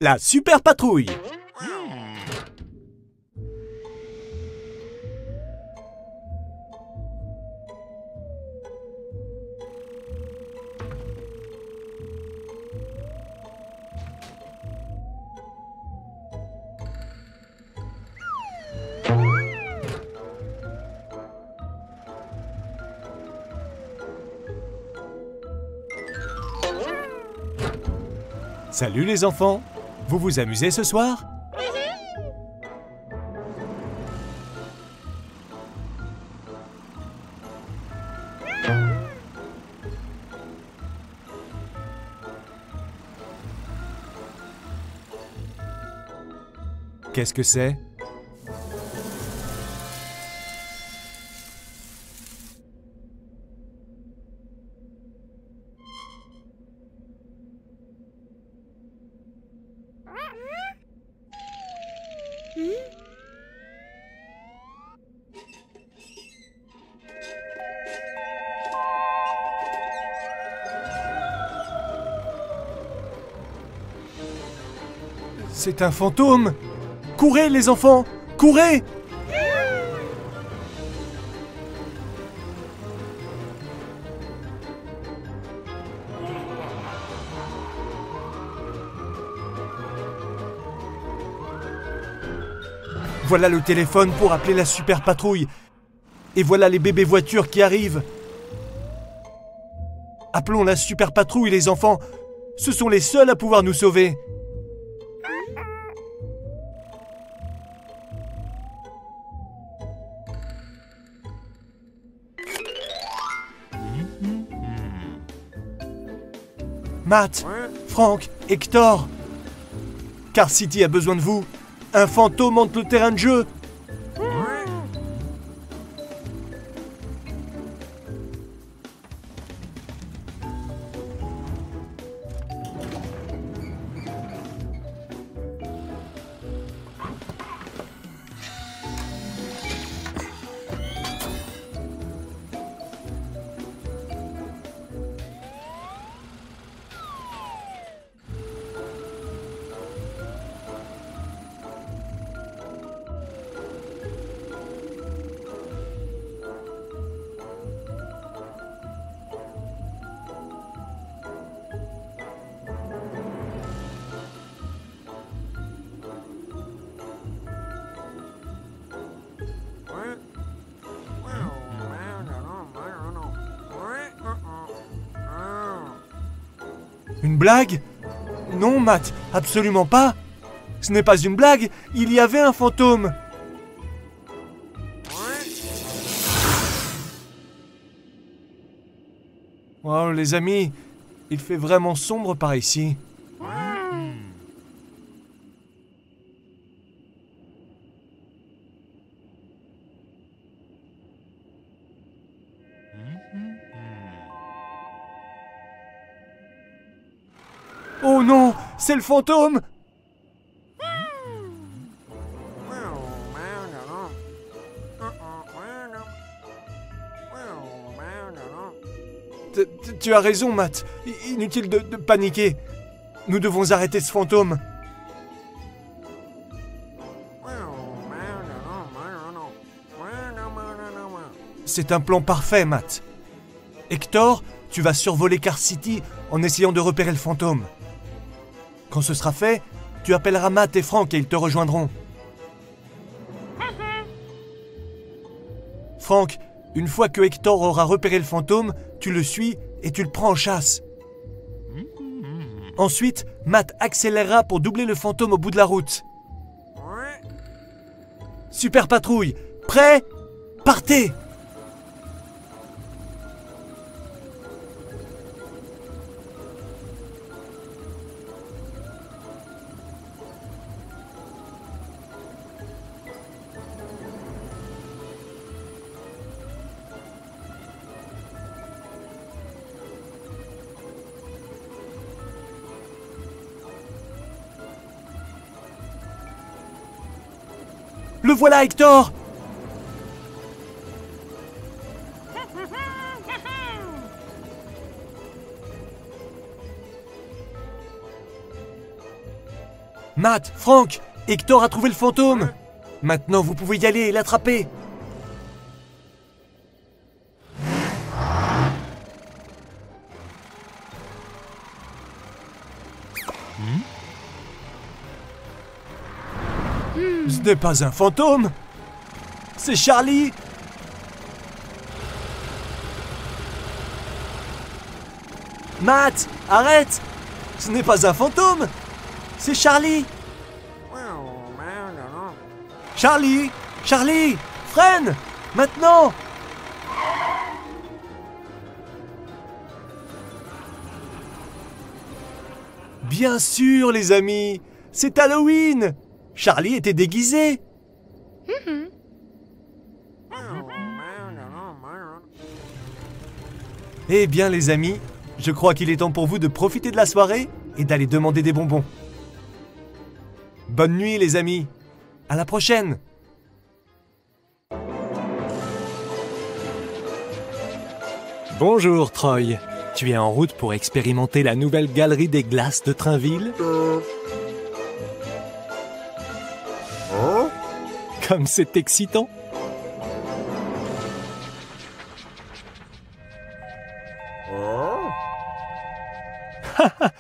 La super patrouille. Salut les enfants, vous vous amusez ce soir? Qu'est-ce que c'est? C'est un fantôme! Courez les enfants! Courez! Voilà le téléphone pour appeler la super patrouille. Et voilà les bébés voitures qui arrivent. Appelons la super patrouille les enfants. Ce sont les seuls à pouvoir nous sauver. Matt, Frank, Hector. Car City a besoin de vous. Un fantôme hante le terrain de jeu. Une blague? Non, Matt, absolument pas. Ce n'est pas une blague, il y avait un fantôme. Oh, les amis, il fait vraiment sombre par ici. Oh non, c'est le fantôme! Tu as raison, Matt. Inutile de paniquer. Nous devons arrêter ce fantôme. C'est un plan parfait, Matt. Hector, tu vas survoler Car City en essayant de repérer le fantôme. Quand ce sera fait, tu appelleras Matt et Frank et ils te rejoindront. Frank, une fois que Hector aura repéré le fantôme, tu le suis et tu le prends en chasse. Ensuite, Matt accélérera pour doubler le fantôme au bout de la route. Super patrouille, prêt? Partez! Le voilà, Hector! Matt, Franck, Hector a trouvé le fantôme. Maintenant, vous pouvez y aller et l'attraper. Ce n'est pas un fantôme. C'est Charlie. Matt, arrête. Ce n'est pas un fantôme. C'est Charlie. Charlie, Charlie, freine. Maintenant. Bien sûr, les amis. C'est Halloween. Charlie était déguisé. Eh bien, les amis, je crois qu'il est temps pour vous de profiter de la soirée et d'aller demander des bonbons. Bonne nuit, les amis. À la prochaine. Bonjour, Troy. Tu es en route pour expérimenter la nouvelle galerie des glaces de Trainville? Comme c'est excitant!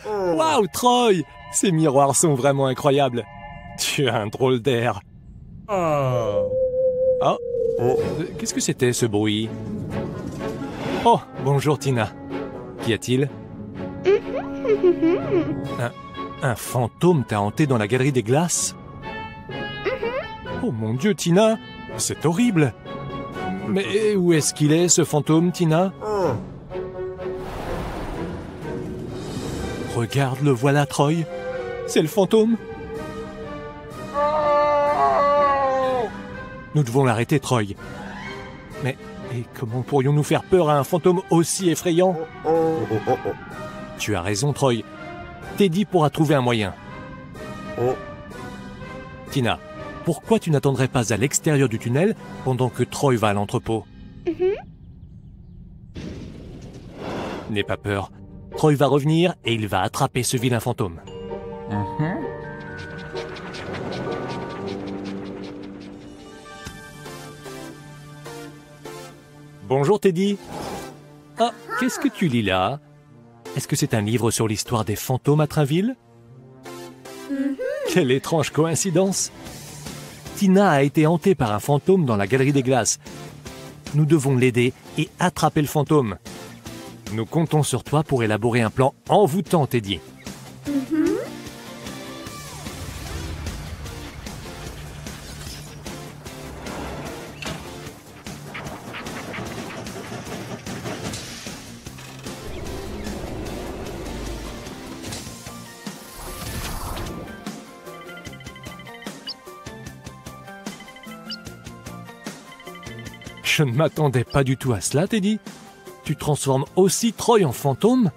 Waouh, Troy! Ces miroirs sont vraiment incroyables. Tu as un drôle d'air. Oh, qu'est-ce que c'était ce bruit? Oh, bonjour Tina. Qu'y a-t-il? Un fantôme t'a hanté dans la galerie des glaces? Oh mon Dieu, Tina, c'est horrible. Mais où est-ce qu'il est, ce fantôme, Tina? Regarde, le voilà, Troy. C'est le fantôme. Nous devons l'arrêter, Troy. Mais et comment pourrions-nous faire peur à un fantôme aussi effrayant? Tu as raison, Troy. Teddy pourra trouver un moyen. Tina, pourquoi tu n'attendrais pas à l'extérieur du tunnel pendant que Troy va à l'entrepôt? N'aie pas peur. Troy va revenir et il va attraper ce vilain fantôme. Bonjour Teddy. Ah, qu'est-ce que tu lis là? Est-ce que c'est un livre sur l'histoire des fantômes à Trainville? Quelle étrange coïncidence! Tina a été hantée par un fantôme dans la galerie des glaces. Nous devons l'aider et attraper le fantôme. Nous comptons sur toi pour élaborer un plan envoûtant, Teddy. Je ne m'attendais pas du tout à cela, Teddy. Tu transformes aussi Troy en fantôme?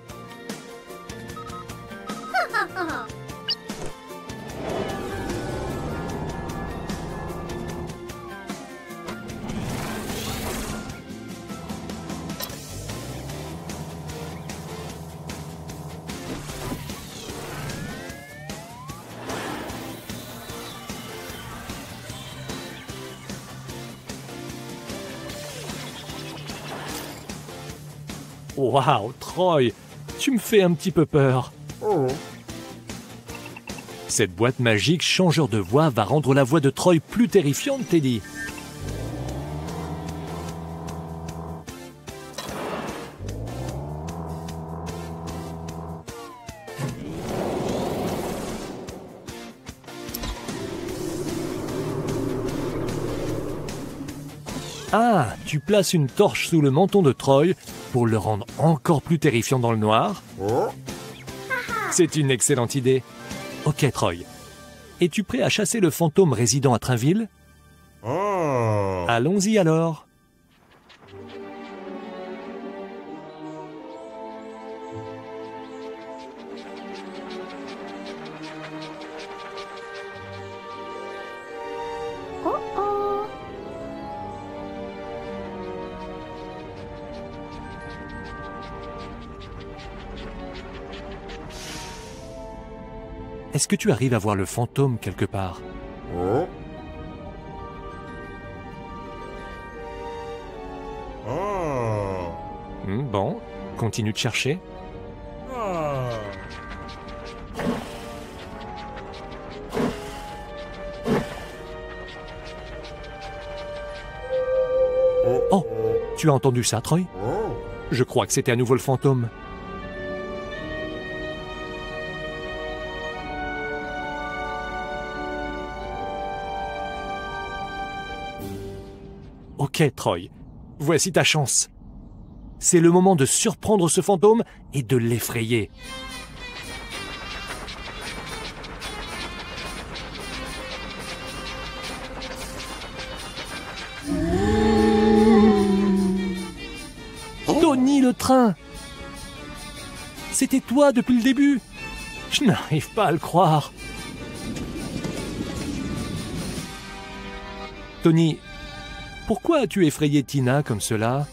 Waouh, Troy, tu me fais un petit peu peur. Cette boîte magique changeur de voix va rendre la voix de Troy plus terrifiante, Teddy. Ah, tu places une torche sous le menton de Troy pour le rendre encore plus terrifiant dans le noir? C'est une excellente idée. Ok, Troy. Es-tu prêt à chasser le fantôme résident à Trainville? Allons-y alors. est-ce que tu arrives à voir le fantôme quelque part? Bon, continue de chercher. Oh, tu as entendu ça, Troy? Je crois que c'était à nouveau le fantôme. Ok, Troy, voici ta chance. C'est le moment de surprendre ce fantôme et de l'effrayer. Tony le train! C'était toi depuis le début! Je n'arrive pas à le croire. Tony, pourquoi as-tu effrayé Tina comme cela?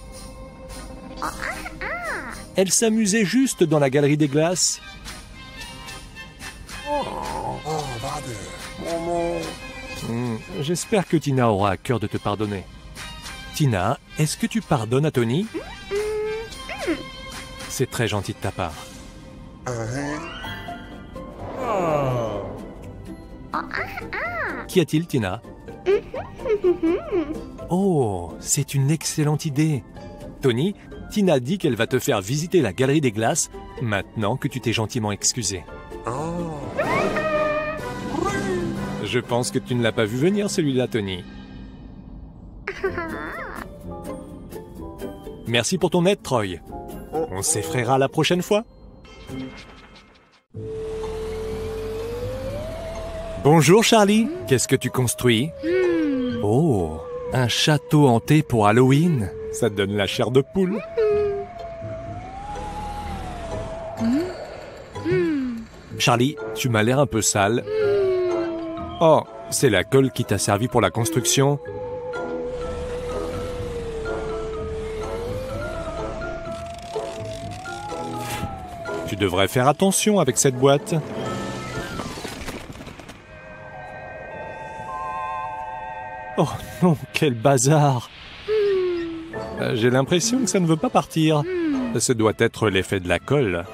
Elle s'amusait juste dans la galerie des glaces. J'espère que Tina aura à cœur de te pardonner. Tina, est-ce que tu pardonnes à Tony? C'est très gentil de ta part. Qu'y a-t-il, Tina? Oh, c'est une excellente idée. Tony, Tina dit qu'elle va te faire visiter la galerie des glaces maintenant que tu t'es gentiment excusé. Je pense que tu ne l'as pas vu venir, celui-là, Tony. Merci pour ton aide, Troy. On s'effraiera la prochaine fois. Bonjour, Charlie. Qu'est-ce que tu construis? Oh, un château hanté pour Halloween. Ça te donne la chair de poule. Charlie, tu m'as l'air un peu sale. Oh, c'est la colle qui t'a servi pour la construction. Tu devrais faire attention avec cette boîte. Oh non, quel bazar! J'ai l'impression que ça ne veut pas partir. Ce doit être l'effet de la colle.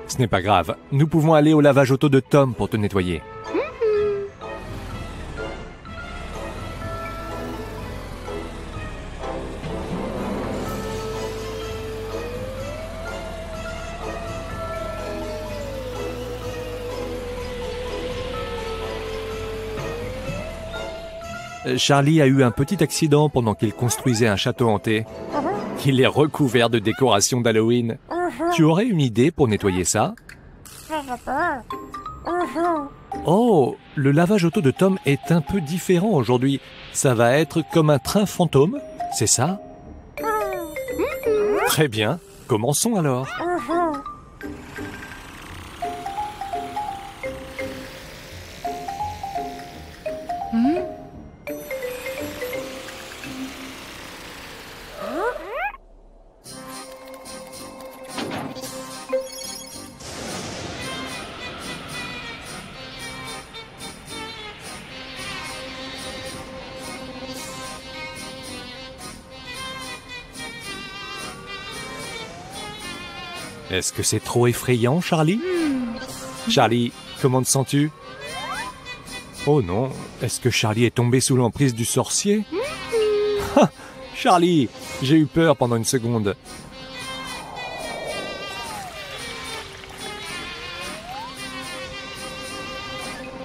Ce n'est pas grave. Nous pouvons aller au lavage auto de Tom pour te nettoyer. Charlie a eu un petit accident pendant qu'il construisait un château hanté. Il est recouvert de décorations d'Halloween. Tu aurais une idée pour nettoyer ça? Oh, le lavage auto de Tom est un peu différent aujourd'hui. Ça va être comme un train fantôme, c'est ça? Très bien, commençons alors. Est-ce que c'est trop effrayant, Charlie? Charlie, comment te sens-tu? Oh non, est-ce que Charlie est tombé sous l'emprise du sorcier? Ah, Charlie, j'ai eu peur pendant une seconde.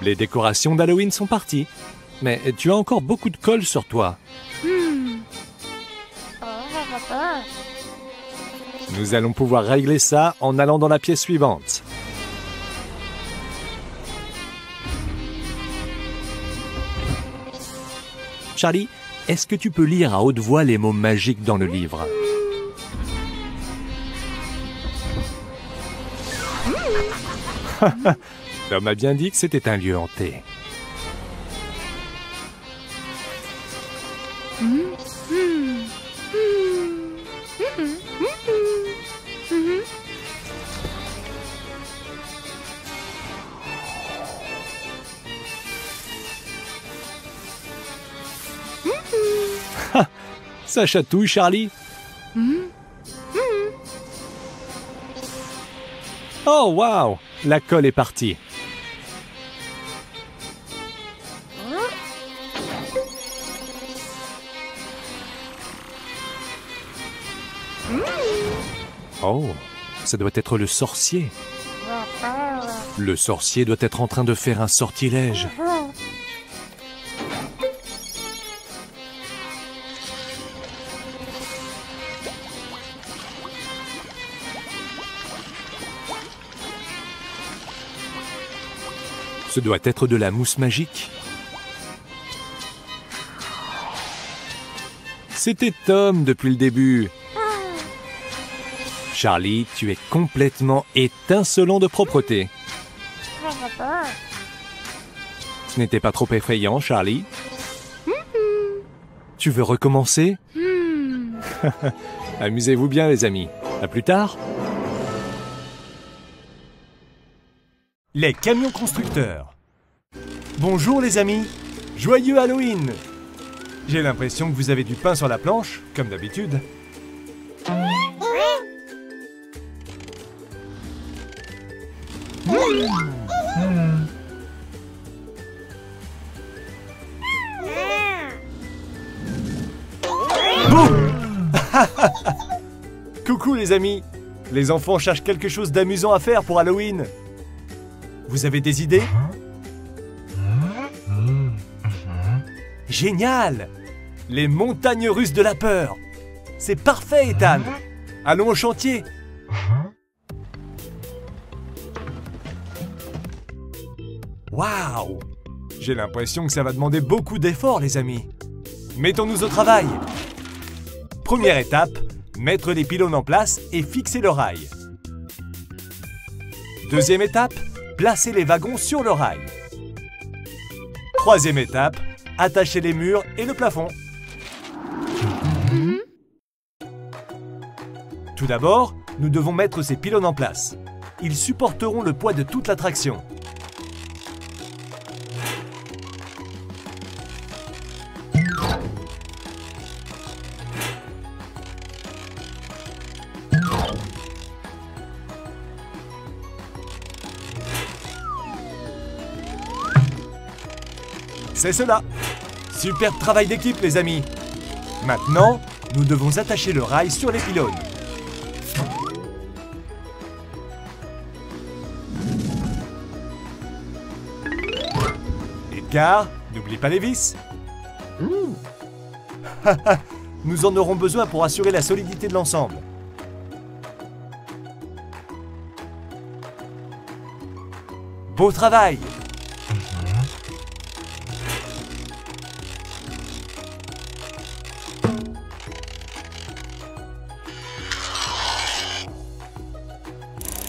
Les décorations d'Halloween sont parties, mais tu as encore beaucoup de colle sur toi. Nous allons pouvoir régler ça en allant dans la pièce suivante. Charlie, est-ce que tu peux lire à haute voix les mots magiques dans le livre? Tom a bien dit que c'était un lieu hanté. Ça chatouille, Charlie. Oh, waouh! La colle est partie. Oh, ça doit être le sorcier. Le sorcier doit être en train de faire un sortilège. Ce doit être de la mousse magique. C'était Tom depuis le début. Charlie, tu es complètement étincelant de propreté. Ce n'était pas trop effrayant, Charlie. Tu veux recommencer? Amusez-vous bien, les amis. À plus tard. Les camions constructeurs. Bonjour les amis, joyeux Halloween! J'ai l'impression que vous avez du pain sur la planche, comme d'habitude. Boum! Coucou les amis! Les enfants cherchent quelque chose d'amusant à faire pour Halloween. Vous avez des idées? Génial! Les montagnes russes de la peur! C'est parfait, Ethan! Allons au chantier! Waouh! J'ai l'impression que ça va demander beaucoup d'efforts, les amis. Mettons-nous au travail! Première étape, mettre les pylônes en place et fixer le rail. Deuxième étape, placer les wagons sur le rail. Troisième étape, attacher les murs et le plafond. Tout d'abord, nous devons mettre ces pylônes en place. Ils supporteront le poids de toute la traction. C'est cela. Superbe travail d'équipe, les amis. Maintenant, nous devons attacher le rail sur les pylônes. Edgar, n'oublie pas les vis. Nous en aurons besoin pour assurer la solidité de l'ensemble. Beau travail!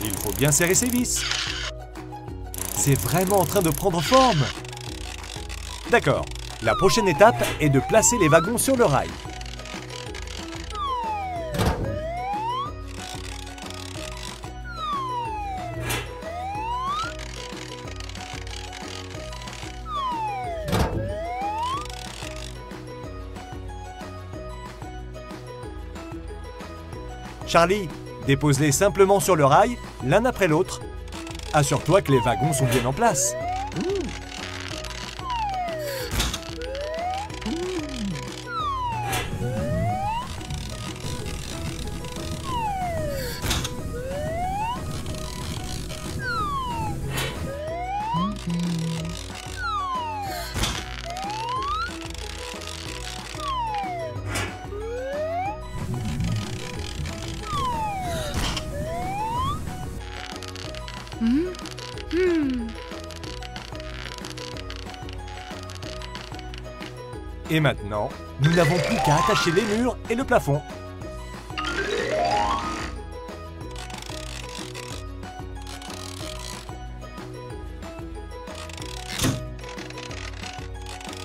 Il faut bien serrer ses vis. C'est vraiment en train de prendre forme. D'accord. La prochaine étape est de placer les wagons sur le rail. Charlie, dépose-les simplement sur le rail, l'un après l'autre. Assure-toi que les wagons sont bien en place. Et maintenant, nous n'avons plus qu'à attacher les murs et le plafond.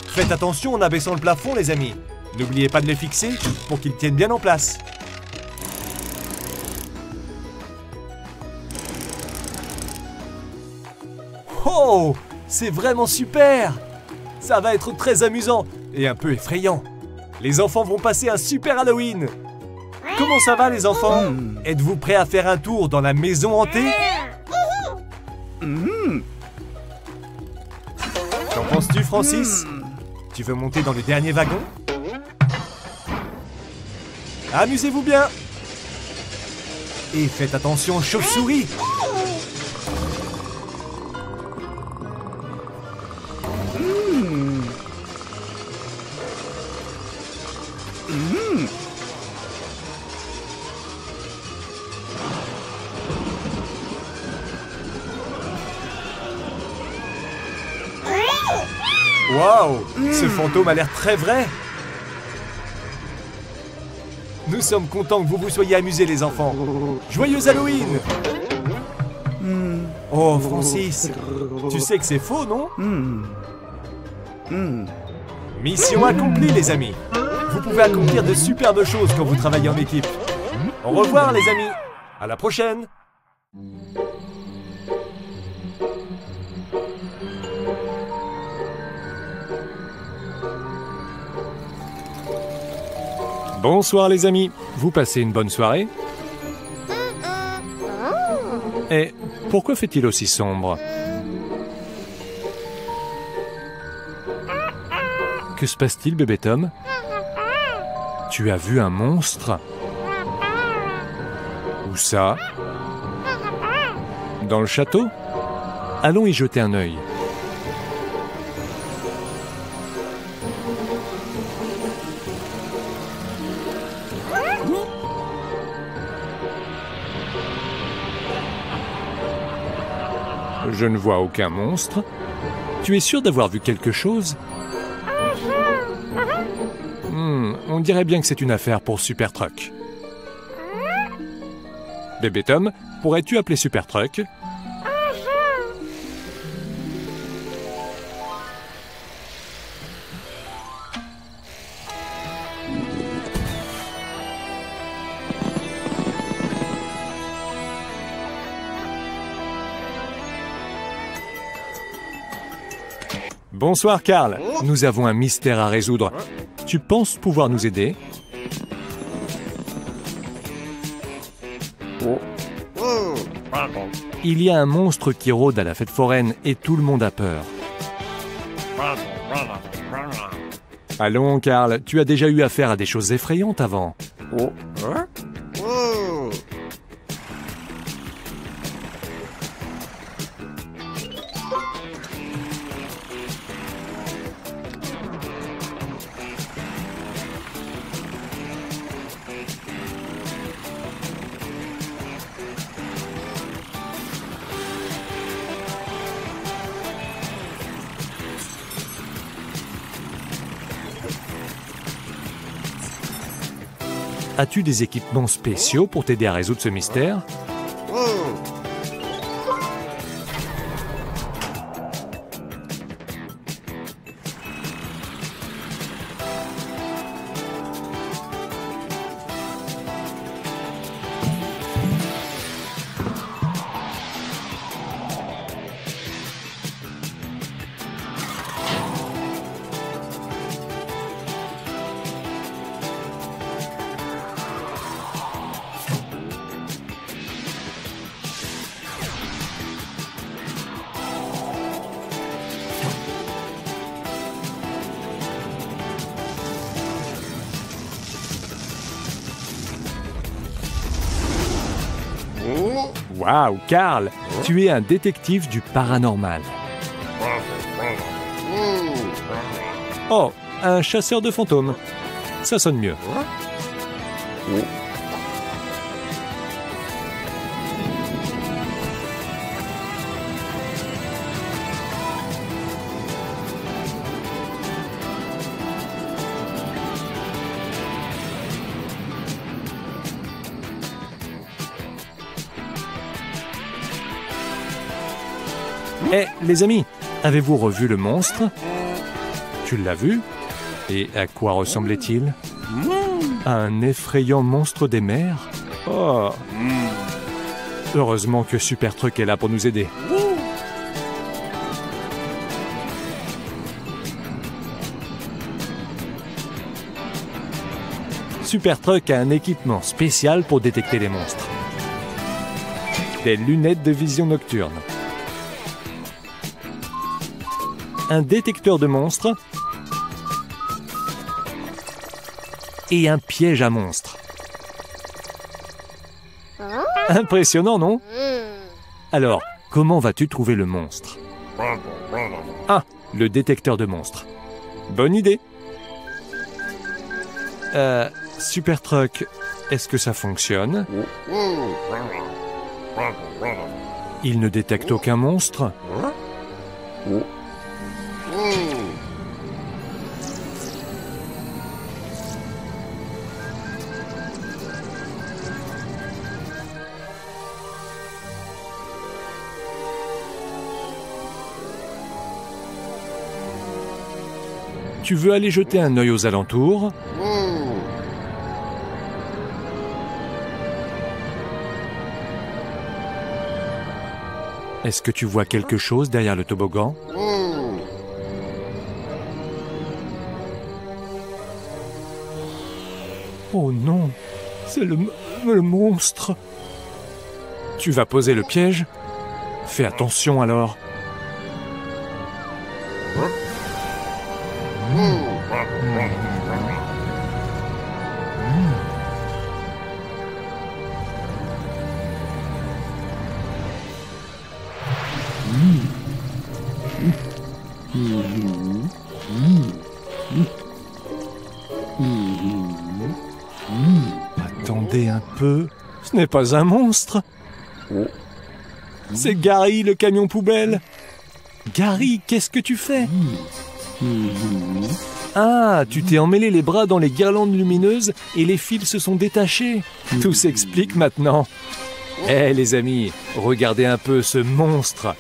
Faites attention en abaissant le plafond, les amis. N'oubliez pas de les fixer pour qu'ils tiennent bien en place. Oh, c'est vraiment super! Ça va être très amusant et un peu effrayant. Les enfants vont passer un super Halloween. Comment ça va les enfants? Êtes-vous prêts à faire un tour dans la maison hantée? Qu'en penses-tu, Francis? Tu veux monter dans le dernier wagon? Amusez-vous bien! Et faites attention aux chauves-souris! Waouh! Ce fantôme a l'air très vrai! Nous sommes contents que vous vous soyez amusés, les enfants! Joyeux Halloween! Oh, Francis! Tu sais que c'est faux, non? Mission accomplie, les amis! Vous pouvez accomplir de superbes choses quand vous travaillez en équipe. Au revoir, les amis! À la prochaine! Bonsoir les amis, vous passez une bonne soirée? Et pourquoi fait-il aussi sombre? Que se passe-t-il, bébé Tom? Tu as vu un monstre? Où ça? Dans le château? Allons y jeter un œil. Je ne vois aucun monstre. Tu es sûr d'avoir vu quelque chose? On dirait bien que c'est une affaire pour Super Truck. Bébé Tom, pourrais-tu appeler Super Truck? Bonsoir Carl, nous avons un mystère à résoudre. Tu penses pouvoir nous aider? Il y a un monstre qui rôde à la fête foraine et tout le monde a peur. Allons Carl, tu as déjà eu affaire à des choses effrayantes avant. As-tu des équipements spéciaux pour t'aider à résoudre ce mystère? Waouh, Carl, tu es un détective du paranormal. Oh, un chasseur de fantômes. Ça sonne mieux. Eh, les amis, avez-vous revu le monstre? Tu l'as vu? Et à quoi ressemblait-il? À un effrayant monstre des mers? Oh! Heureusement que Super Truck est là pour nous aider. Super Truck a un équipement spécial pour détecter les monstres. Des lunettes de vision nocturne. Un détecteur de monstres. Et un piège à monstres. Impressionnant, non? Alors, comment vas-tu trouver le monstre? Ah, le détecteur de monstres. Bonne idée. Super Truck, est-ce que ça fonctionne? Il ne détecte aucun monstre? Tu veux aller jeter un œil aux alentours? Est-ce que tu vois quelque chose derrière le toboggan? Oh non, c'est le monstre. Tu vas poser le piège? Fais attention alors. Attendez un peu, ce n'est pas un monstre. C'est Gary, le camion poubelle. Gary, qu'est-ce que tu fais? Ah, tu t'es emmêlé les bras dans les guirlandes lumineuses et les fils se sont détachés. Tout s'explique maintenant. Eh les amis, regardez un peu ce monstre.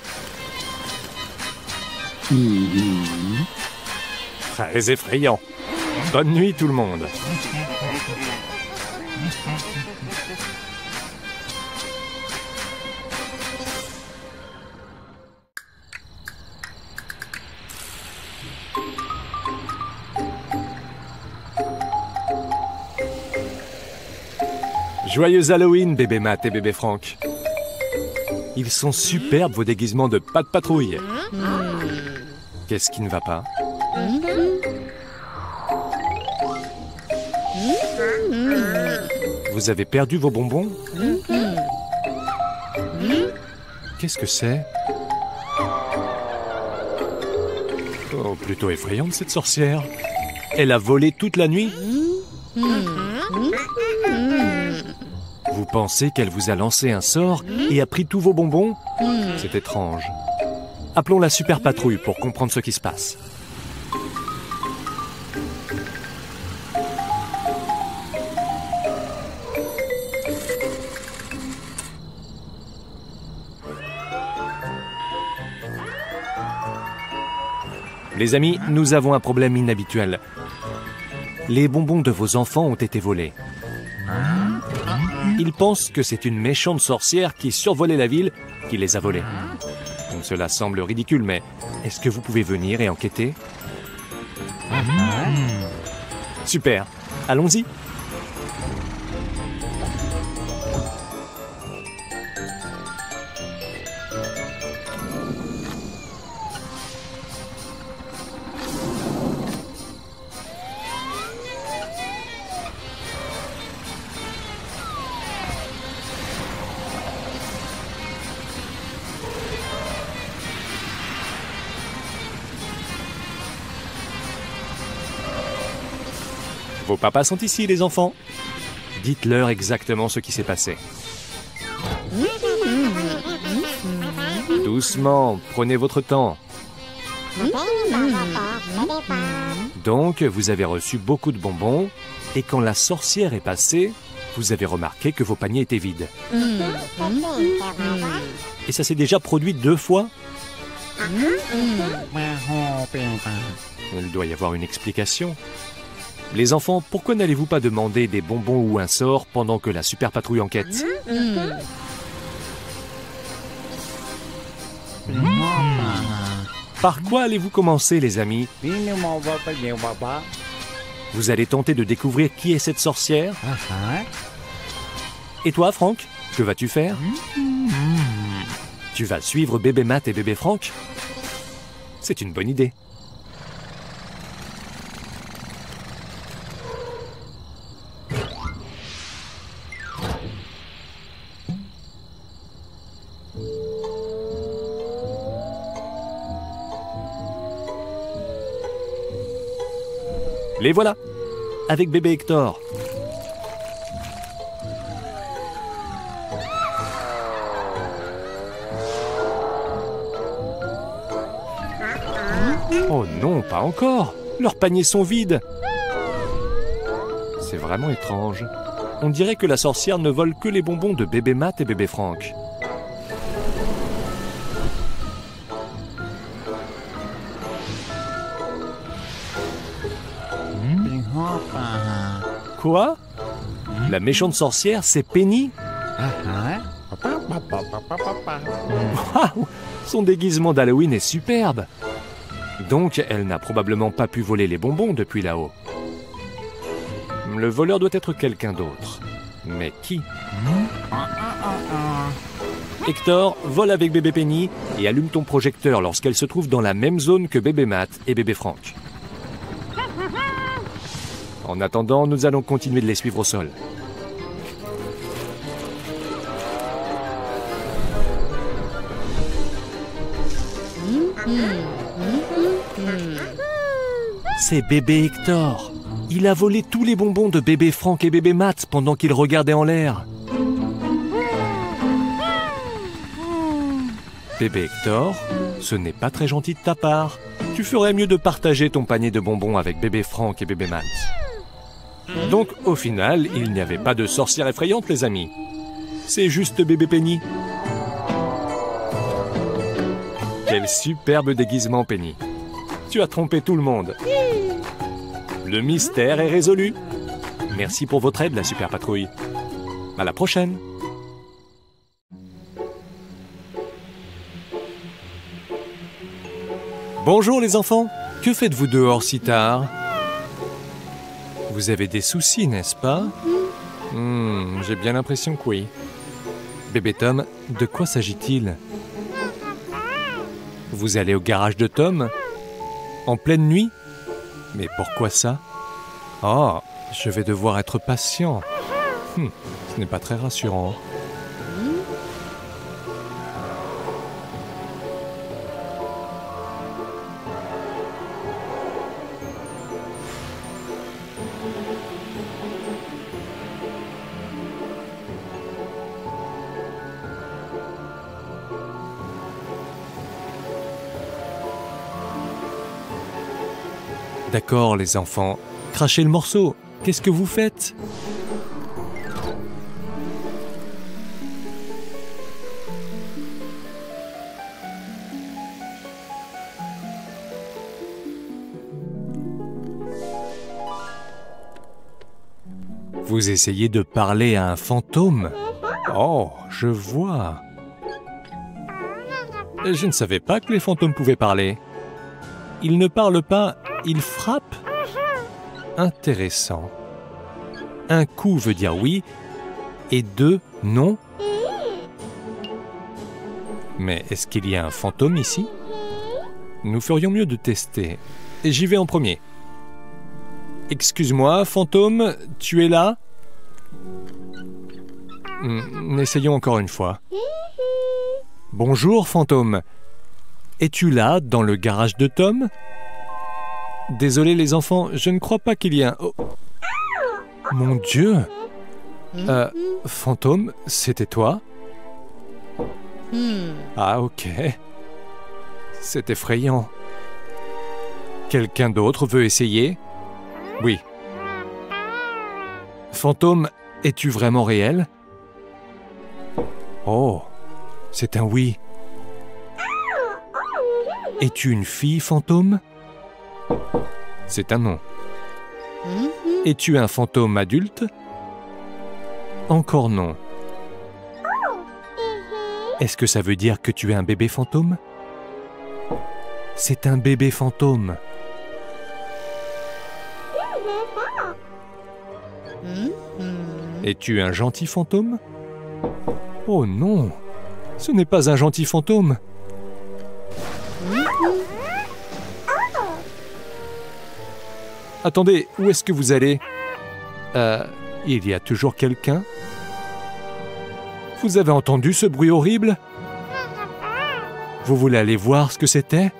Très effrayant. Bonne nuit tout le monde. Joyeux Halloween, bébé Matt et bébé Franck. Ils sont superbes, vos déguisements de pas de patrouille. Qu'est-ce qui ne va pas? Vous avez perdu vos bonbons? Qu'est-ce que c'est? Oh, plutôt effrayante cette sorcière. Elle a volé toute la nuit? Vous pensez qu'elle vous a lancé un sort et a pris tous vos bonbons? C'est étrange. Appelons la super patrouille pour comprendre ce qui se passe. Les amis, nous avons un problème inhabituel. Les bonbons de vos enfants ont été volés. Ils pensent que c'est une méchante sorcière qui survolait la ville qui les a volés. Donc cela semble ridicule, mais est-ce que vous pouvez venir et enquêter? Super, allons-y. Vos papas sont ici, les enfants. Dites-leur exactement ce qui s'est passé. Doucement, prenez votre temps. Donc, vous avez reçu beaucoup de bonbons, et quand la sorcière est passée, vous avez remarqué que vos paniers étaient vides. Et ça s'est déjà produit 2 fois? Il doit y avoir une explication. Les enfants, pourquoi n'allez-vous pas demander des bonbons ou un sort pendant que la super patrouille enquête? Par quoi allez-vous commencer, les amis? Vous allez tenter de découvrir qui est cette sorcière. Et toi, Franck, que vas-tu faire? Tu vas suivre bébé Matt et bébé Franck? C'est une bonne idée. Les voilà, avec bébé Hector. Oh non, pas encore. Leurs paniers sont vides. C'est vraiment étrange. On dirait que la sorcière ne vole que les bonbons de bébé Matt et bébé Franck. Quoi? La méchante sorcière, c'est Penny? Waouh! Son déguisement d'Halloween est superbe. Donc, elle n'a probablement pas pu voler les bonbons depuis là-haut. Le voleur doit être quelqu'un d'autre. Mais qui? Hector, vole avec bébé Penny et allume ton projecteur lorsqu'elle se trouve dans la même zone que bébé Matt et bébé Franck. En attendant, nous allons continuer de les suivre au sol. C'est bébé Hector. Il a volé tous les bonbons de bébé Franck et bébé Matt pendant qu'ils regardaient en l'air. Bébé Hector, ce n'est pas très gentil de ta part. Tu ferais mieux de partager ton panier de bonbons avec bébé Franck et bébé Matt. Donc, au final, il n'y avait pas de sorcière effrayante, les amis. C'est juste bébé Penny. Quel superbe déguisement, Penny. Tu as trompé tout le monde. Le mystère est résolu. Merci pour votre aide, la super patrouille. À la prochaine. Bonjour les enfants. Que faites-vous dehors si tard? Vous avez des soucis, n'est-ce pas? J'ai bien l'impression que oui. Bébé Tom, de quoi s'agit-il? Vous allez au garage de Tom? En pleine nuit? Mais pourquoi ça? Oh, je vais devoir être patient. Ce n'est pas très rassurant. D'accord, les enfants. Crachez le morceau. Qu'est-ce que vous faites? Vous essayez de parler à un fantôme? Oh, je vois. Je ne savais pas que les fantômes pouvaient parler. Ils ne parlent pas, ils frappent? Intéressant. Un coup veut dire oui, et deux, non? Mais est-ce qu'il y a un fantôme ici? Nous ferions mieux de tester. Et j'y vais en premier. Excuse-moi, fantôme, tu es là? Essayons encore une fois. Bonjour, fantôme. Es-tu là, dans le garage de Tom? Désolé les enfants, je ne crois pas qu'il y ait un... Oh. Mon Dieu! Fantôme, c'était toi? Ah, ok. C'est effrayant. Quelqu'un d'autre veut essayer? Oui. Fantôme, es-tu vraiment réel? Oh, c'est un oui. Es-tu une fille, fantôme? C'est un non. Es-tu un fantôme adulte? Encore non. Est-ce que ça veut dire que tu es un bébé fantôme? C'est un bébé fantôme. Es-tu un gentil fantôme? Oh non, ce n'est pas un gentil fantôme. Attendez, où est-ce que vous allez? Il y a toujours quelqu'un? Vous avez entendu ce bruit horrible? Vous voulez aller voir ce que c'était?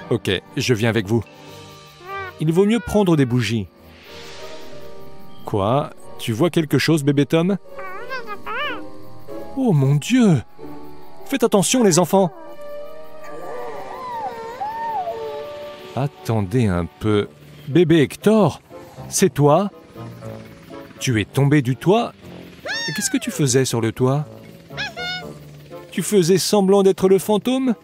Ok, je viens avec vous. Il vaut mieux prendre des bougies. Quoi? Tu vois quelque chose, bébé Tom? Oh mon Dieu! Faites attention, les enfants! Attendez un peu. Bébé Hector, c'est toi? Tu es tombé du toit? Qu'est-ce que tu faisais sur le toit? Tu faisais semblant d'être le fantôme?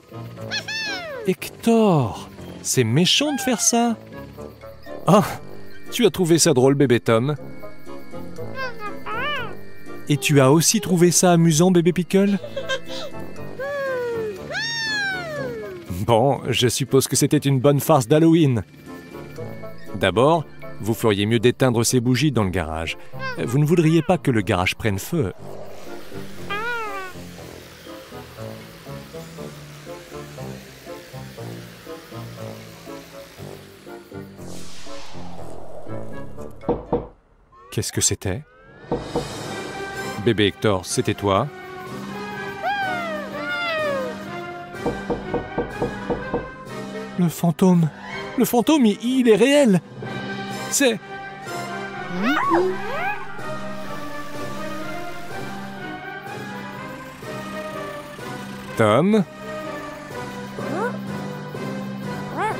Hector, c'est méchant de faire ça. Ah, tu as trouvé ça drôle, bébé Tom. Et tu as aussi trouvé ça amusant, bébé Pickle? Bon, je suppose que c'était une bonne farce d'Halloween. D'abord, vous feriez mieux d'éteindre ces bougies dans le garage. Vous ne voudriez pas que le garage prenne feu. Qu'est-ce que c'était? Bébé Hector, c'était toi? Le fantôme, il est réel. C'est... Tom?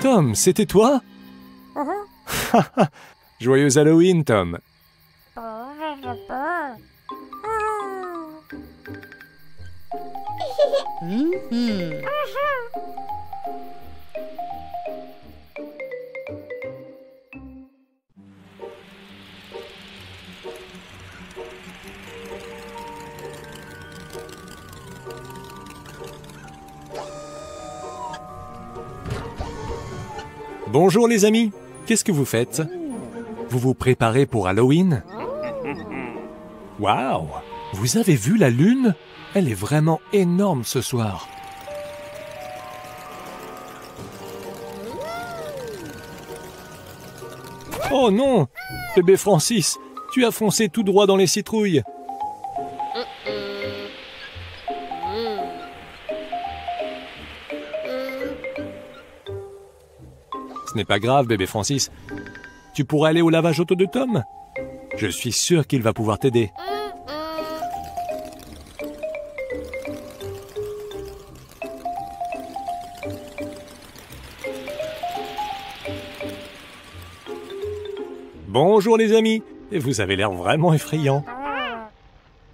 Tom, c'était toi? Joyeux Halloween, Tom. Bonjour les amis, qu'est-ce que vous faites? Vous vous préparez pour Halloween? Waouh! Vous avez vu la lune? Elle est vraiment énorme ce soir. Oh non! Bébé Francis, tu as foncé tout droit dans les citrouilles. Ce n'est pas grave, bébé Francis. Tu pourrais aller au lavage auto de Tom? Je suis sûr qu'il va pouvoir t'aider. Bonjour les amis, vous avez l'air vraiment effrayant.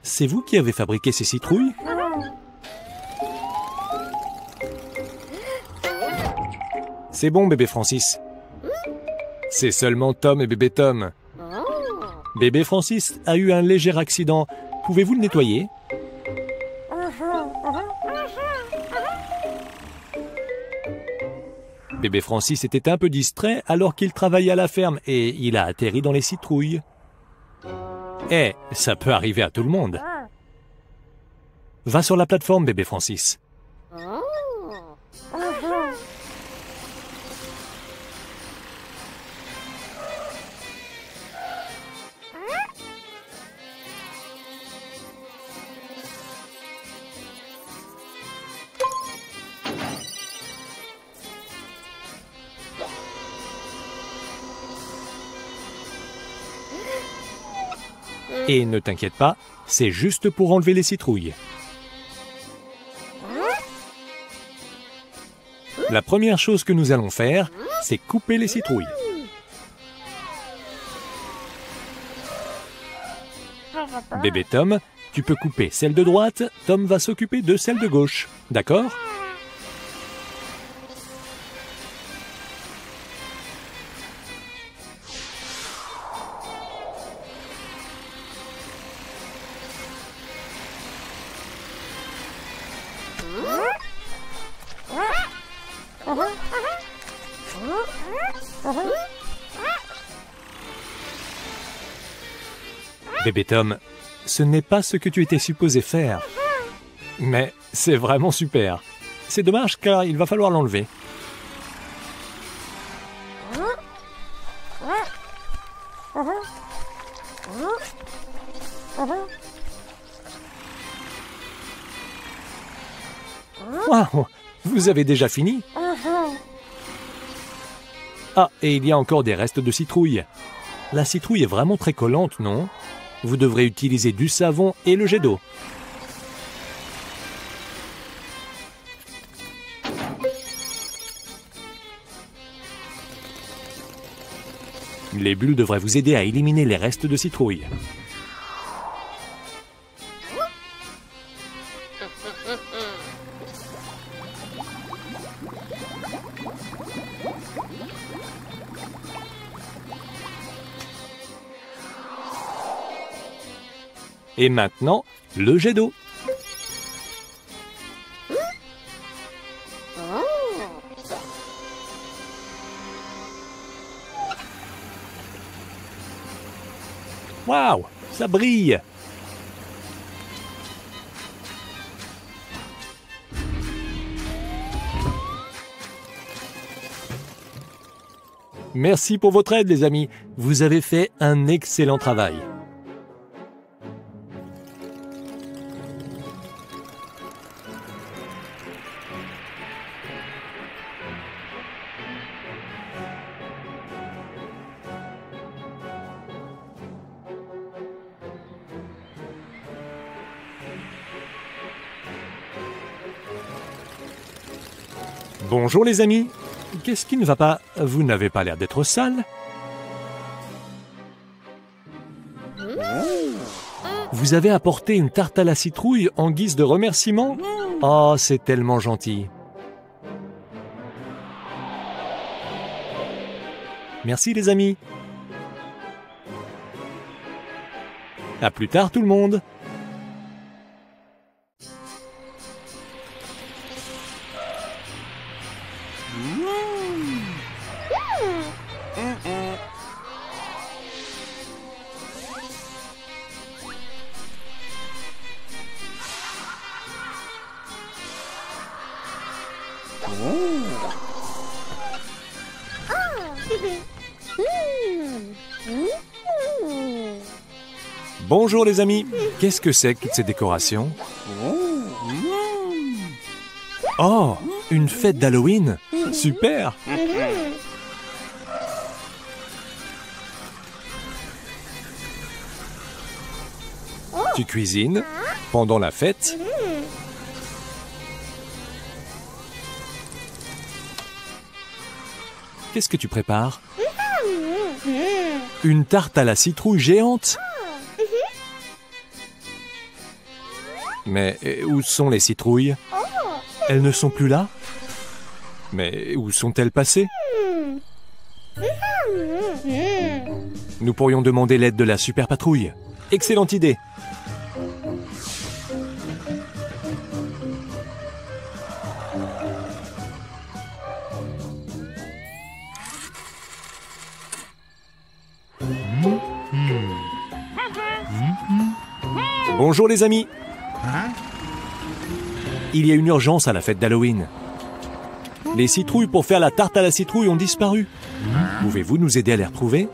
C'est vous qui avez fabriqué ces citrouilles? C'est bon, bébé Francis. C'est seulement Tom et bébé Tom. Bébé Francis a eu un léger accident. Pouvez-vous le nettoyer? Bébé Francis était un peu distrait alors qu'il travaillait à la ferme et il a atterri dans les citrouilles. Eh, ça peut arriver à tout le monde. Va sur la plateforme, bébé Francis. Et ne t'inquiète pas, c'est juste pour enlever les citrouilles. La première chose que nous allons faire, c'est couper les citrouilles. Bébé Tom, tu peux couper celle de droite, Tom va s'occuper de celle de gauche. D'accord ? Bébé Tom, ce n'est pas ce que tu étais supposé faire. Mais c'est vraiment super. C'est dommage car il va falloir l'enlever. Waouh, vous avez déjà fini? Ah, et il y a encore des restes de citrouille. La citrouille est vraiment très collante, non? Vous devrez utiliser du savon et le jet d'eau. Les bulles devraient vous aider à éliminer les restes de citrouille. Et maintenant, le jet d'eau. Waouh, ça brille! Merci pour votre aide, les amis. Vous avez fait un excellent travail. Bonjour les amis. Qu'est-ce qui ne va pas? Vous n'avez pas l'air d'être sale. Vous avez apporté une tarte à la citrouille en guise de remerciement? Oh, c'est tellement gentil. Merci les amis. À plus tard tout le monde. Bonjour les amis, qu'est-ce que c'est que toutes ces décorations? Oh, une fête d'Halloween? Super! Tu cuisines pendant la fête? Qu'est-ce que tu prépares? Une tarte à la citrouille géante? Mais où sont les citrouilles? Elles ne sont plus là? Mais où sont-elles passées? Nous pourrions demander l'aide de la super patrouille. Excellente idée! Bonjour les amis! Il y a une urgence à la fête d'Halloween. Les citrouilles pour faire la tarte à la citrouille ont disparu. Pouvez-vous nous aider à les retrouver?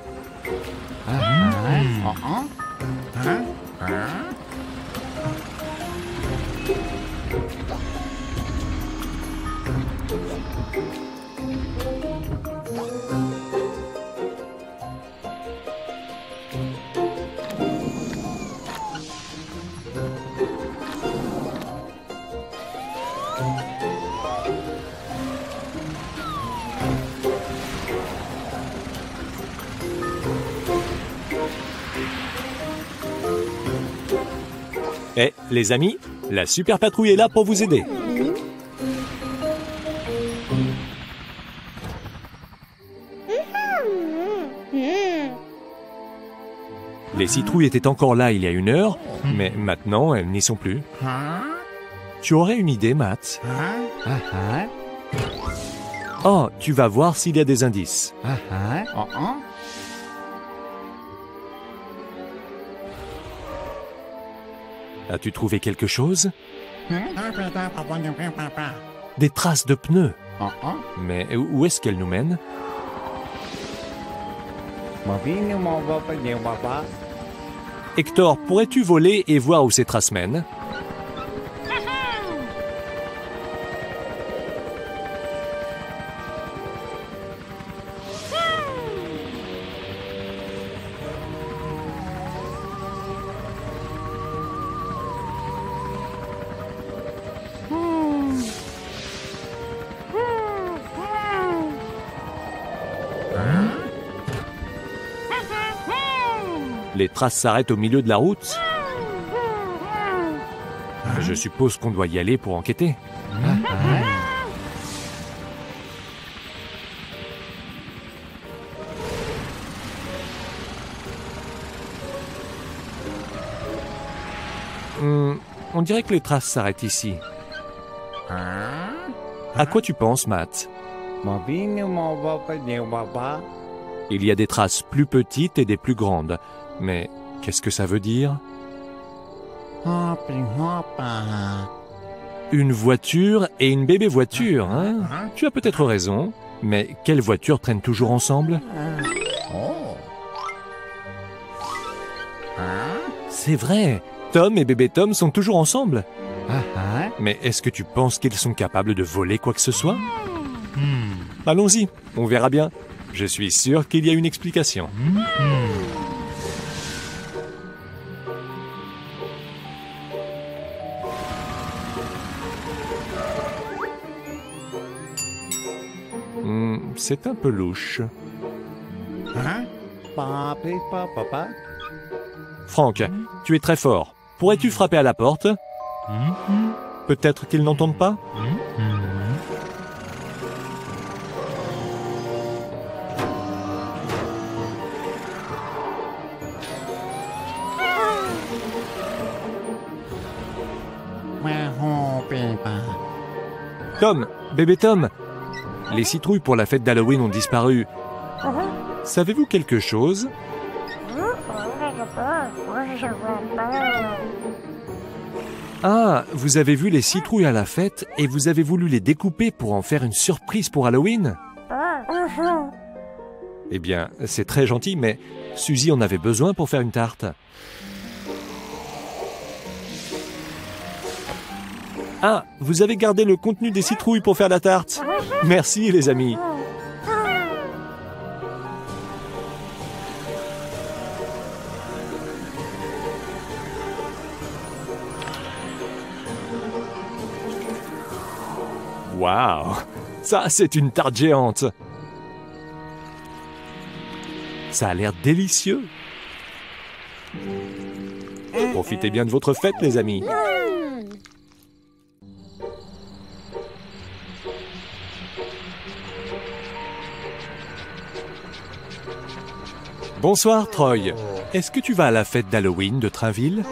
Eh, les amis, la super patrouille est là pour vous aider. Les citrouilles étaient encore là il y a 1 heure, mais maintenant elles n'y sont plus. Tu aurais une idée, Matt? Oh, tu vas voir s'il y a des indices. As-tu trouvé quelque chose? Des traces de pneus. Mais où est-ce qu'elles nous mènent? Hector, pourrais-tu voler et voir où ces traces mènent? Les traces s'arrêtent au milieu de la route. Je suppose qu'on doit y aller pour enquêter. On dirait que les traces s'arrêtent ici. À quoi tu penses, Matt? Il y a des traces plus petites et des plus grandes. Mais qu'est-ce que ça veut dire? Une voiture et une bébé voiture, hein? Tu as peut-être raison, mais quelles voitures traînent toujours ensemble? C'est vrai, Tom et bébé Tom sont toujours ensemble. Mais est-ce que tu penses qu'ils sont capables de voler quoi que ce soit? Allons-y, on verra bien. Je suis sûr qu'il y a une explication. C'est un peu louche. Frank, tu es très fort. Pourrais-tu frapper à la porte? Peut-être qu'ils n'entendent pas? Tom, bébé Tom, les citrouilles pour la fête d'Halloween ont disparu. Savez-vous quelque chose? Ah, vous avez vu les citrouilles à la fête et vous avez voulu les découper pour en faire une surprise pour Halloween? Eh bien, c'est très gentil, mais Suzy en avait besoin pour faire une tarte. Ah, vous avez gardé le contenu des citrouilles pour faire la tarte. Merci, les amis. Waouh, ça c'est une tarte géante. Ça a l'air délicieux. Profitez bien de votre fête, les amis. Bonsoir, Troy. Est-ce que tu vas à la fête d'Halloween de Trainville?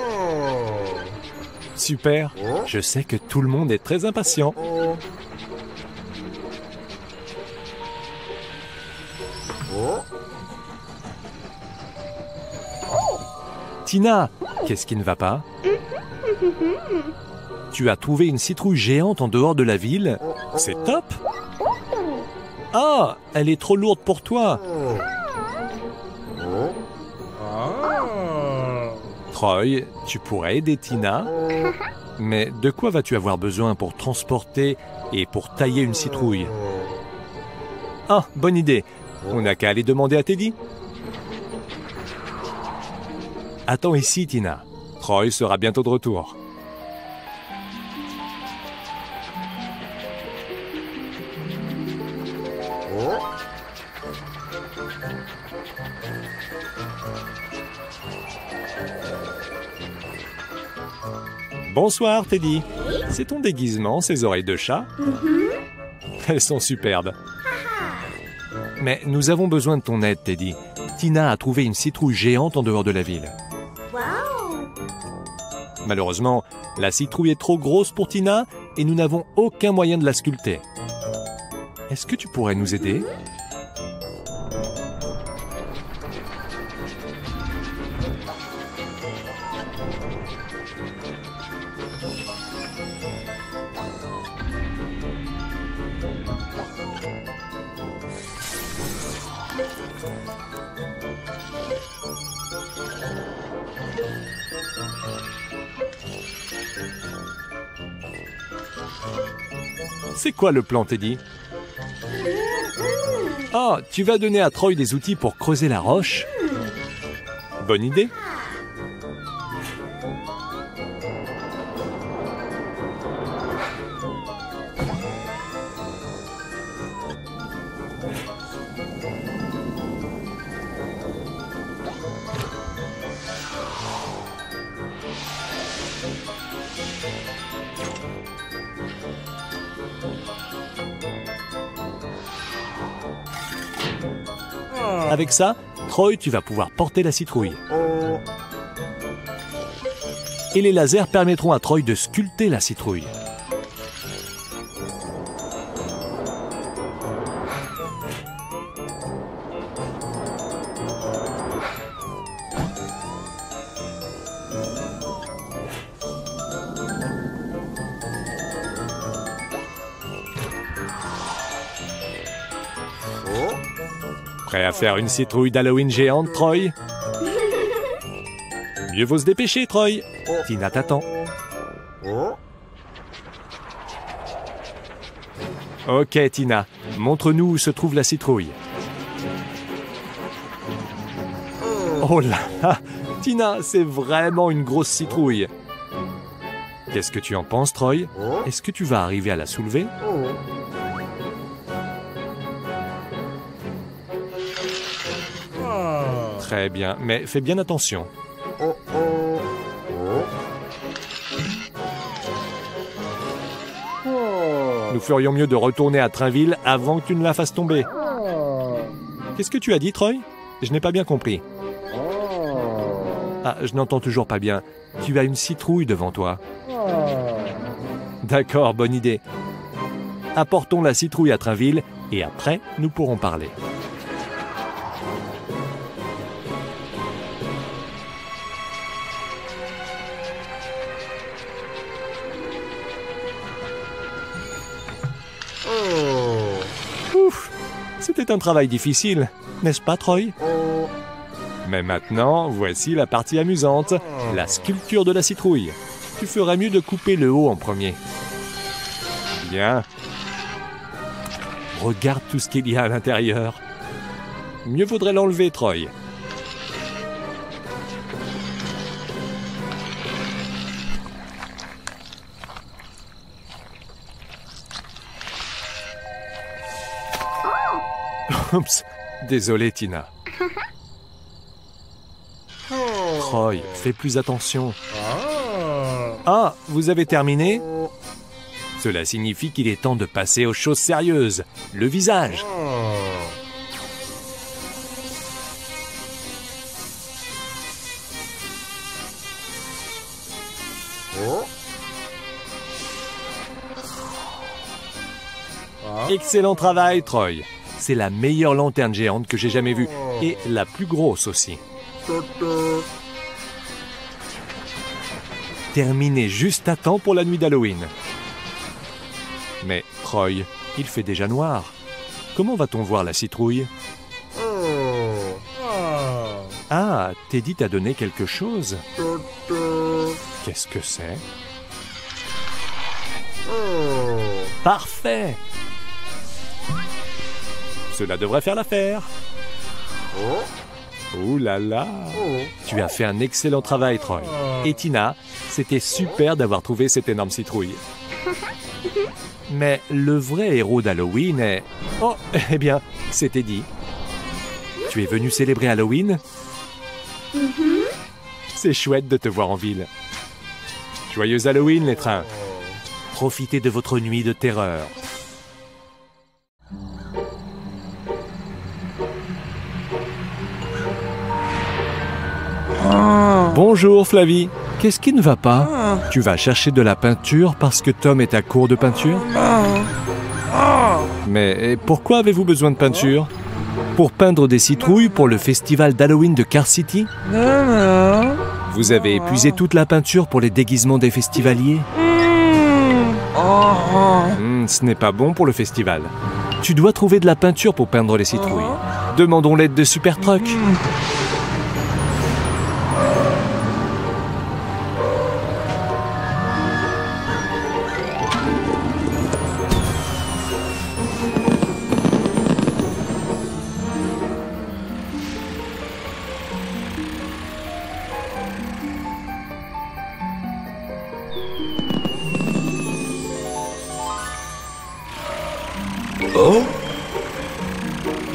Super. Je sais que tout le monde est très impatient. Tina, qu'est-ce qui ne va pas? Tu as trouvé une citrouille géante en dehors de la ville? C'est top! Ah, elle est trop lourde pour toi! Troy, tu pourrais aider Tina? Mais de quoi vas-tu avoir besoin pour transporter et pour tailler une citrouille? Ah, bonne idée! On n'a qu'à aller demander à Teddy. Attends ici, Tina. Troy sera bientôt de retour. Bonsoir, Teddy. C'est ton déguisement, ces oreilles de chat? Elles sont superbes. Mais nous avons besoin de ton aide, Teddy. Tina a trouvé une citrouille géante en dehors de la ville. Malheureusement, la citrouille est trop grosse pour Tina et nous n'avons aucun moyen de la sculpter. Est-ce que tu pourrais nous aider? C'est quoi le plan, Teddy? Ah, tu vas donner à Troy des outils pour creuser la roche? Bonne idée. Avec ça, Troy, tu vas pouvoir porter la citrouille. Et les lasers permettront à Troy de sculpter la citrouille. Prêt à faire une citrouille d'Halloween géante, Troy? Mieux vaut se dépêcher, Troy. Tina t'attend. Ok, Tina. Montre-nous où se trouve la citrouille. Oh là là! Tina, c'est vraiment une grosse citrouille. Qu'est-ce que tu en penses, Troy? Est-ce que tu vas arriver à la soulever? Très bien, mais fais bien attention. Nous ferions mieux de retourner à Trainville avant que tu ne la fasses tomber. Qu'est-ce que tu as dit, Troy? Je n'ai pas bien compris. Ah, je n'entends toujours pas bien. Tu as une citrouille devant toi. D'accord, bonne idée. Apportons la citrouille à Trainville et après, nous pourrons parler. Ouf, c'était un travail difficile, n'est-ce pas, Troy? Mais maintenant, voici la partie amusante, la sculpture de la citrouille. Tu ferais mieux de couper le haut en premier. Bien. Regarde tout ce qu'il y a à l'intérieur. Mieux vaudrait l'enlever, Troy. Oups, désolé, Tina. Troy, fais plus attention. Ah, vous avez terminé? Cela signifie qu'il est temps de passer aux choses sérieuses. Le visage. Excellent travail, Troy. C'est la meilleure lanterne géante que j'ai jamais vue. Et la plus grosse aussi. Terminé juste à temps pour la nuit d'Halloween. Mais, Troy, il fait déjà noir. Comment va-t-on voir la citrouille? Ah, Teddy t'a donné quelque chose. Qu'est-ce que c'est? Parfait! Cela devrait faire l'affaire. Ouh là là! Tu as fait un excellent travail, Troy. Et Tina, c'était super d'avoir trouvé cette énorme citrouille. Mais le vrai héros d'Halloween est... Oh, eh bien, c'est Teddy. Tu es venu célébrer Halloween? C'est chouette de te voir en ville. Joyeux Halloween, les trains. Profitez de votre nuit de terreur. Bonjour Flavie, qu'est-ce qui ne va pas? Tu vas chercher de la peinture parce que Tom est à court de peinture? Mais pourquoi avez-vous besoin de peinture? Pour peindre des citrouilles pour le festival d'Halloween de Car City? Vous avez épuisé toute la peinture pour les déguisements des festivaliers? Ce n'est pas bon pour le festival. Tu dois trouver de la peinture pour peindre les citrouilles. Demandons l'aide de Super Truck.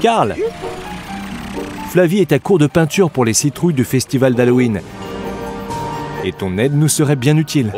Carl, Flavie est à court de peinture pour les citrouilles du festival d'Halloween. Et ton aide nous serait bien utile.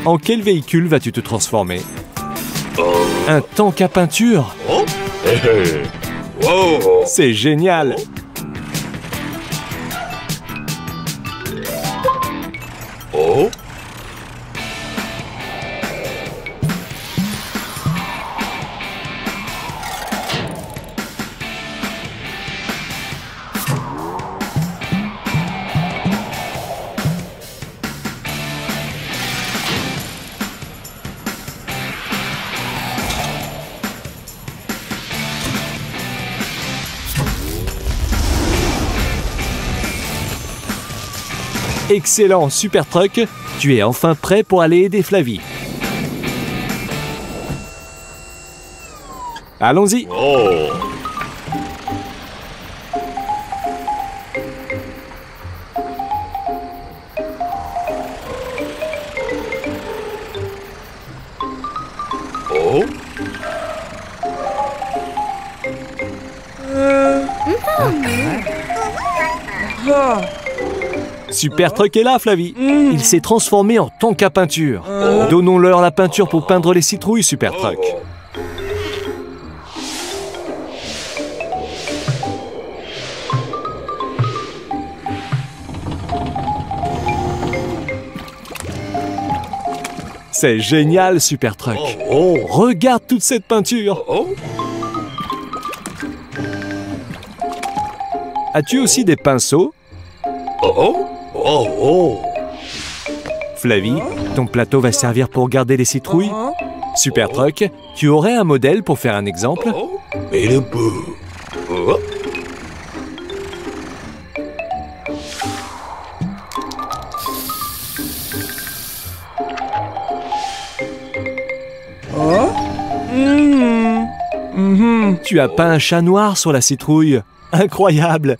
En quel véhicule vas-tu te transformer? Un tank à peinture? C'est génial! Excellent, Super Truck. Tu es enfin prêt pour aller aider Flavie. Allons-y. Super Truck est là, Flavie. Il s'est transformé en tank à peinture. Donnons-leur la peinture pour peindre les citrouilles, Super Truck. C'est génial, Super Truck. Regarde toute cette peinture. As-tu aussi des pinceaux? Flavie, ton plateau va servir pour garder les citrouilles. Super Truck, tu aurais un modèle pour faire un exemple? Tu as peint un chat noir sur la citrouille. Incroyable!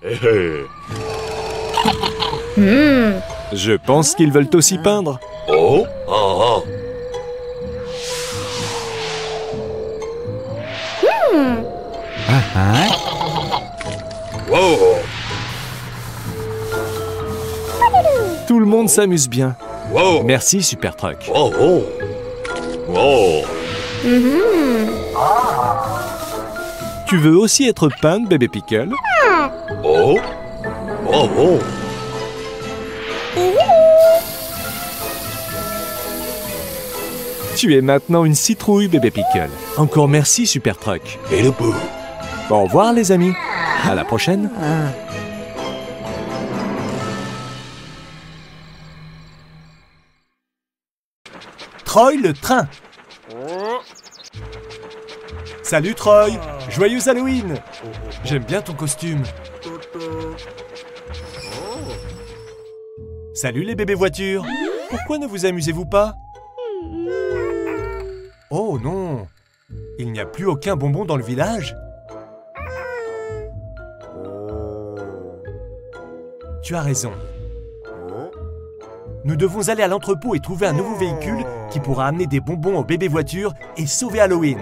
Je pense qu'ils veulent aussi peindre. Tout le monde s'amuse bien. Merci, Super Truck. Tu veux aussi être peinte, bébé Pickle? Tu es maintenant une citrouille, bébé Pickle. Encore merci, Super Truck. Au revoir, les amis. À la prochaine. Troy le train. Salut Troy, joyeux Halloween. J'aime bien ton costume. Salut les bébés voitures. Pourquoi ne vous amusez-vous pas? Oh non, il n'y a plus aucun bonbon dans le village? Tu as raison. Nous devons aller à l'entrepôt et trouver un nouveau véhicule qui pourra amener des bonbons aux bébés voitures et sauver Halloween.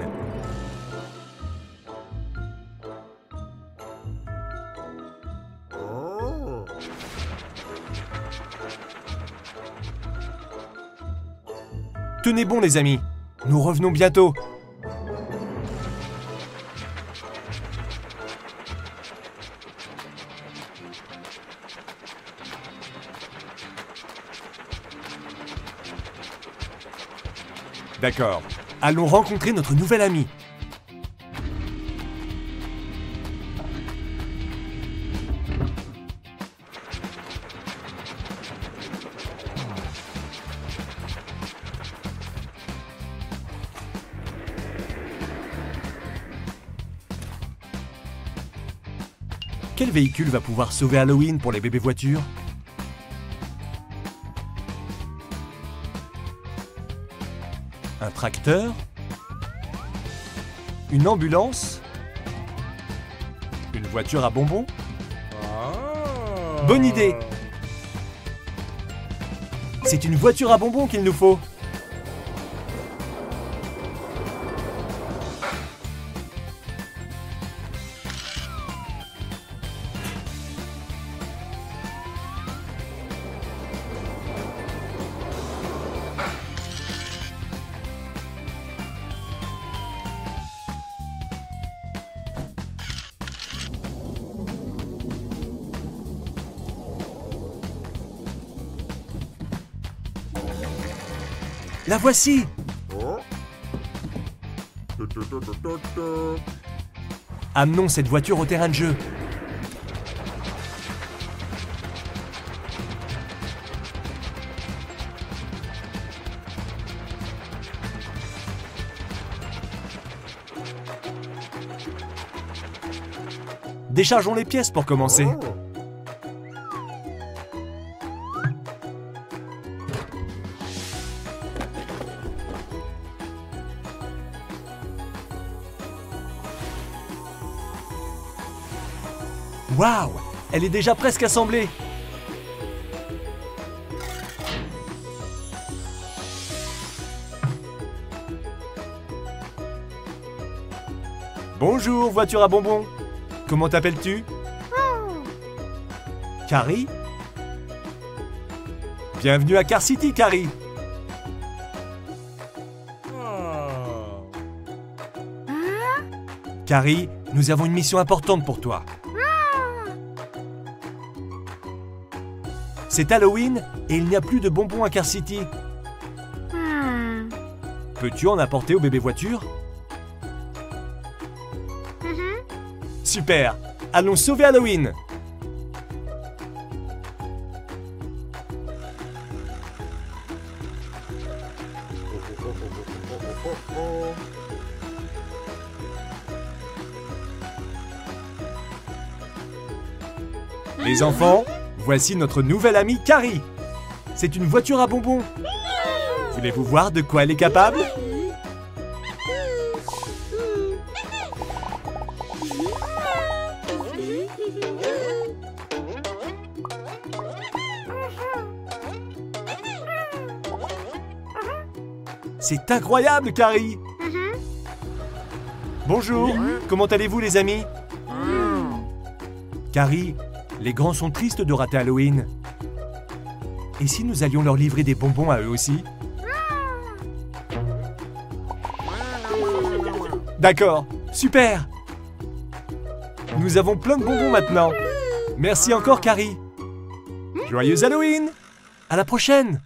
Tenez bon les amis, nous revenons bientôt. D'accord. Allons rencontrer notre nouvel ami. Quel véhicule va pouvoir sauver Halloween pour les bébés voitures? Un tracteur? Une ambulance? Une voiture à bonbons? Bonne idée! C'est une voiture à bonbons qu'il nous faut. La voici! Amenons cette voiture au terrain de jeu. Déchargeons les pièces pour commencer. Waouh! Elle est déjà presque assemblée! Bonjour, voiture à bonbons! Comment t'appelles-tu? Carrie? Bienvenue à Car City, Carrie! Carrie, nous avons une mission importante pour toi. C'est Halloween et il n'y a plus de bonbons à Car City. Peux-tu en apporter au bébé voiture? Super! Allons sauver Halloween! Les enfants, voici notre nouvelle amie Carrie. C'est une voiture à bonbons. Voulez-vous voir de quoi elle est capable? C'est incroyable, Carrie! Bonjour, comment allez-vous les amis? Carrie, les grands sont tristes de rater Halloween. Et si nous allions leur livrer des bonbons à eux aussi? D'accord, super! Nous avons plein de bonbons maintenant. Merci encore, Carrie. Joyeux Halloween! À la prochaine!